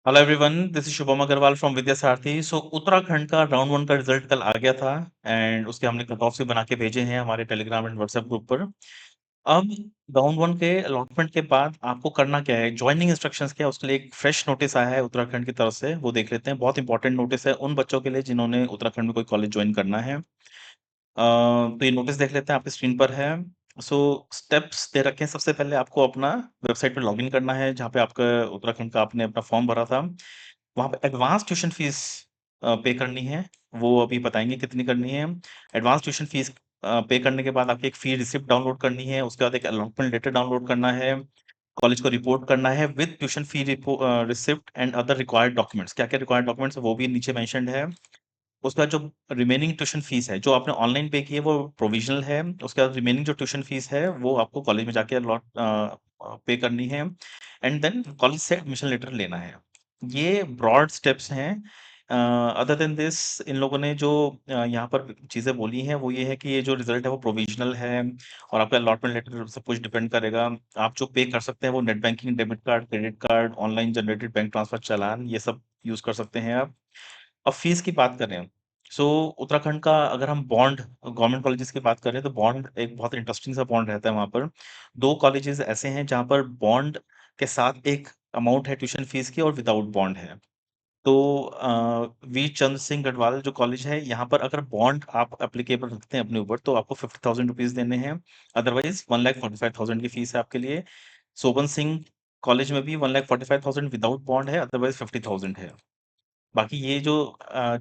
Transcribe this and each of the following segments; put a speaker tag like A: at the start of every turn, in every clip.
A: Hello everyone, this is Shubham Agrawal from Vidya Sarathi. So Uttarakhand का round one का result कल आ गया था एंड उसके हमने कट ऑफ भी बना के भेजे हैं हमारे टेलीग्राम एंड व्हाट्सएप ग्रुप पर। अब राउंड वन के अलॉटमेंट के बाद आपको करना क्या है, ज्वाइनिंग इंस्ट्रक्शंस क्या है, उसके लिए एक फ्रेश नोटिस आया है उत्तराखंड की तरफ से, वो देख लेते हैं। बहुत इंपॉर्टेंट नोटिस है उन बच्चों के लिए जिन्होंने उत्तराखंड में कोई कॉलेज ज्वाइन करना है। तो ये नोटिस देख लेते हैं, आपकी स्क्रीन पर है। सो स्टेप्स दे रखे हैं। सबसे पहले आपको अपना वेबसाइट पे लॉगिन करना है जहाँ पे आपका उत्तराखंड का आपने अपना फॉर्म भरा था। वहाँ पे एडवांस ट्यूशन फीस पे करनी है, वो अभी बताएँगे कितनी करनी है। एडवांस ट्यूशन फीस पे करने के बाद आपकी एक फी रिसिप्ट डाउनलोड करनी है, उसके बाद एक अलॉटमेंट लेटर डाउनलोड करना है, कॉलेज को रिपोर्ट करना है with tuition fee receipt and other required documents. क्या-क्या रिक्वायर्ड डॉक्यूमेंट्स है वो भी नीचे मेंशन्ड है। उसके बाद जो रिमेनिंग ट्यूशन फीस है, जो आपने ऑनलाइन पे की है वो प्रोविज़नल है। उसके बाद रिमेनिंग जो ट्यूशन फीस है वो आपको कॉलेज में जाके पे करनी है एंड देन कॉलेज से एडमिशन लेटर लेना है। ये ब्रॉड स्टेप्स हैं। अदर देन दिस इन लोगों ने जो यहाँ पर चीज़ें बोली हैं वो ये है कि ये जो रिज़ल्ट है वो प्रोविज़नल है और आपका अलॉटमेंट लेटर सब कुछ डिपेंड करेगा। आप जो पे कर सकते हैं वो net banking, debit card, credit card, online generated bank transfer चालान ये सब यूज़ कर सकते हैं आप। अब फीस की बात करें, सो उत्तराखंड का अगर हम बॉन्ड गवर्नमेंट कॉलेजेस की बात करें तो बॉन्ड एक बहुत इंटरेस्टिंग सा बॉन्ड रहता है वहाँ पर। 2 कॉलेजेस ऐसे हैं जहाँ पर बॉन्ड के साथ एक अमाउंट है ट्यूशन फीस की और विदाउट बॉन्ड है। तो वीर चंद्र सिंह गढ़वाल जो कॉलेज है यहाँ पर अगर बॉन्ड आप एप्लीकेबल रखते हैं अपने ऊपर तो आपको 50,000 रुपीज़ देने हैं। अदरवाइज़ 1,45,000 की फीस है आपके लिए। सोबन सिंह कॉलेज में भी 1,45,000 विदाउट बॉन्ड है, अदरवाइज़ 50,000 है। बाकी ये जो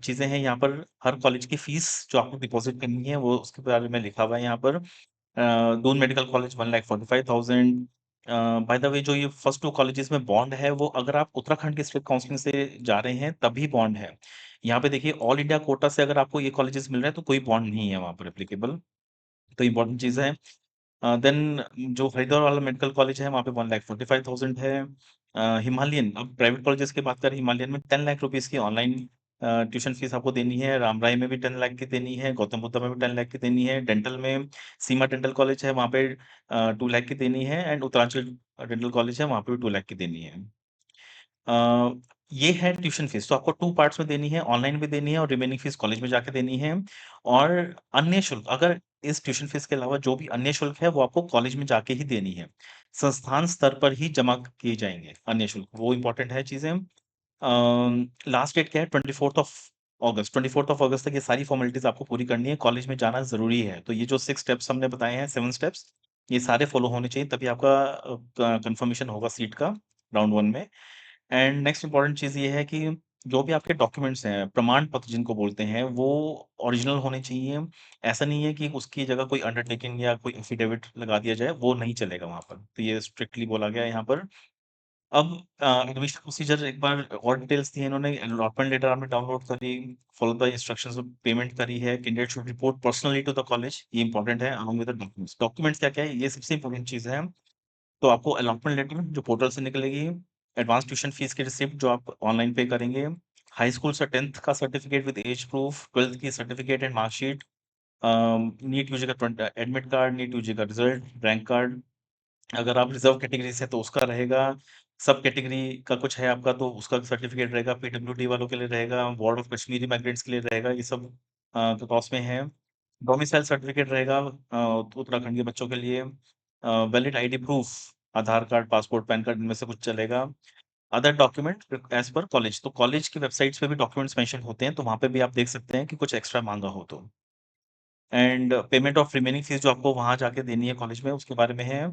A: चीज़ें हैं यहाँ पर हर कॉलेज की फीस जो आपको डिपॉज़िट करनी है वो उसके बारे में लिखा हुआ है यहाँ पर। Doon medical college 1,45,000। By the way जो ये फर्स्ट 2 कॉलेजेस में बॉन्ड है वो अगर आप उत्तराखंड के स्टेट काउंसलिंग से जा रहे हैं तभी बॉन्ड है। यहाँ पे देखिए ऑल इंडिया कोटा से अगर आपको ये कॉलेजेस मिल रहे हैं तो कोई बॉन्ड नहीं है वहाँ पर एप्लीकेबल। तो इम्पोर्टेंट चीज़ है। देन जो हरिद्वार वाला मेडिकल कॉलेज है वहाँ पे 1,45,000 है। हिमालयन अब प्राइवेट कॉलेजेस की बात करें, हिमालयन में 10 लाख रुपीज़ की ऑनलाइन ट्यूशन फीस आपको देनी है। रामराई में भी 10 लाख की देनी है, गौतम बुद्ध में भी 10 लाख की देनी है। डेंटल में सीमा डेंटल कॉलेज है वहाँ पे 2 लाख की देनी है एंड उत्तरांचल डेंटल कॉलेज है वहाँ पे भी 2 लाख की देनी है। अ, ये है ट्यूशन फीस, तो आपको 2 पार्ट्स में देनी है, ऑनलाइन भी देनी है और रिमेनिंग फीस कॉलेज में जाके देनी है। और अन्य शुल्क अगर इस ट्यूशन फीस के अलावा जो भी अन्य शुल्क है वो आपको कॉलेज में जाके ही देनी है। संस्थान स्तर पर ही जमा किए जाएँगे अन्य शुल्क, वो इम्पोर्टेंट है चीज़ें। लास्ट डेट क्या है 24th of August, 24th of अगस्त तक ये सारी फॉर्मेलिटीज़ आपको पूरी करनी है, कॉलेज में जाना ज़रूरी है। तो ये जो 6 स्टेप्स हमने बताए हैं, 7 स्टेप्स, ये सारे फॉलो होने चाहिए तभी आपका कन्फर्मेशन होगा सीट का राउंड 1 में। एंड नेक्स्ट इम्पोर्टेंट चीज़ ये है कि जो भी आपके डॉक्यूमेंट्स हैं, प्रमाण पत्र जिनको बोलते हैं, वो ओरिजिनल होने चाहिए। ऐसा नहीं है कि उसकी जगह कोई अंडरटेकिंग या कोई एफिडेविट लगा दिया जाए, वो नहीं चलेगा वहाँ पर। तो ये स्ट्रिक्टली बोला गया है यहाँ पर। अब एडमिशन प्रोसीजर एक बार और डिटेल्स दी है इन्होंने, अलॉटमेंट लेटर आपने डाउनलोड करी, फॉलो द इंस्ट्रक्शंस पेमेंट करी है, candidate should report personally to the college, ये इंपॉर्टेंट है, along with the documents. Documents क्या-क्या है, ये सबसे इंपॉर्टेंट चीज़ है। तो आपको अलॉटमेंट लेटर जो पोर्टल से निकलेगी, एडवांस ट्यूशन फीस की रिसिप्ट जो आप ऑनलाइन पे करेंगे, हाई स्कूल से 10th का certificate with as proof, 12th की certificate and marksheet, NEET UG का एडमिट कार्ड, नीट यूजी का रिजल्ट, रैंक कार्ड। अगर आप रिज़र्व कैटेगरी से हैं तो उसका रहेगा, सब कैटेगरी का कुछ है आपका तो उसका सर्टिफ़िकेट रहेगा, पीडब्ल्यूडी वालों के लिए रहेगा, वार्ड ऑफ कश्मीरी माइग्रेंट्स के लिए रहेगा, ये सब कट ऑफ में है। डोमिसाइल सर्टिफ़िकेट रहेगा उत्तराखंड के बच्चों के लिए। वैलिड आईडी प्रूफ, आधार कार्ड, पासपोर्ट, पैन कार्ड इनमें से कुछ चलेगा। Other document as per college, तो कॉलेज की वेबसाइट्स पे भी डॉक्यूमेंट्स मेंशन होते हैं, तो वहाँ पे भी आप देख सकते हैं कि कुछ एक्स्ट्रा माँगा हो तो। And payment of remaining fees जो आपको वहाँ जाके देनी है कॉलेज में उसके बारे में है।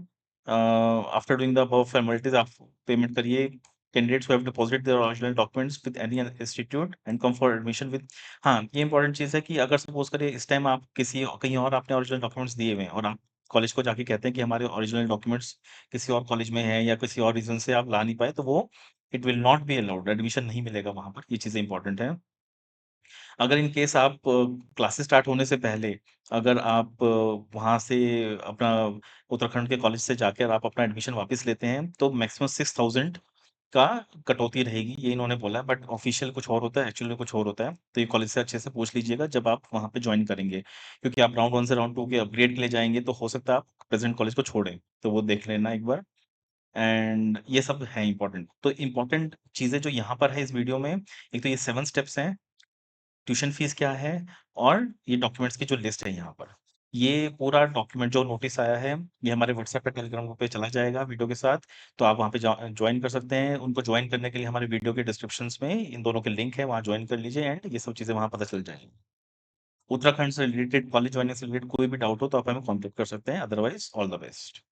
A: After doing the above formalities आप पेमेंट करिए। Candidates who have deposited their original documents with any institute and come for admission with. हाँ, ये इंपॉर्टेंट चीज़ है कि अगर सपोज करिए इस टाइम आप किसी कहीं और आपने ओरिजिनल डॉक्यूमेंट्स दिए हुए हैं और आप कॉलेज को जाके कहते हैं कि हमारे ओरिजिनल डॉक्यूमेंट्स किसी और कॉलेज में हैं या किसी और रीजन से आप ला नहीं पाए तो वो it will not be allowed, admission नहीं मिलेगा वहाँ पर, ये चीज़ें इंपॉर्टेंट है। अगर इन केस आप क्लासेस स्टार्ट होने से पहले अगर आप वहाँ से अपना उत्तराखंड के कॉलेज से जाकर आप अपना एडमिशन वापस लेते हैं, तो मैक्सिमम 6,000 का कटौती रहेगी, ये इन्होंने बोला है। बट ऑफिशियल कुछ और होता है, एक्चुअल में कुछ और होता है। तो ये कॉलेज से अच्छे से पूछ लीजिएगा जब आप वहाँ पे जॉइन करेंगे। क्योंकि आप राउंड 1 से राउंड 2 के अपग्रेड के लिए जाएँगे, तो हो सकता है आप प्रेज़ेंट कॉलेज को छोड़ें। तो वो देख लेना एक बार। एंड ये सब है इम्पोर्टेंट। तो इम्पोर्टेंट चीज़ें जो यहाँ पर है इस वीडियो में, एक तो ये 7 स्टेप्स हैं, ट्यूशन फीस क्या है और ये डॉक्यूमेंट्स की जो लिस्ट है यहाँ पर। ये पूरा डॉक्यूमेंट जो नोटिस आया है, ये हमारे व्हाट्सएप पे, टेलीग्राम ग्रुप पे चला जाएगा वीडियो के साथ, तो आप वहाँ पे जॉइन कर सकते हैं। उनको जॉइन करने के लिए हमारे वीडियो के डिस्क्रिप्शंस में इन दोनों के लिंक है, वहाँ जॉइन कर लीजिए एंड ये सब चीज़ें वहाँ पता चल जाएँगी। उत्तराखंड से रिलेटेड, कॉलेज ज्वाइनिंग से रिलेटेड कोई भी डाउट हो तो आप हमें कॉन्टैक्ट कर सकते हैं। Otherwise all the best.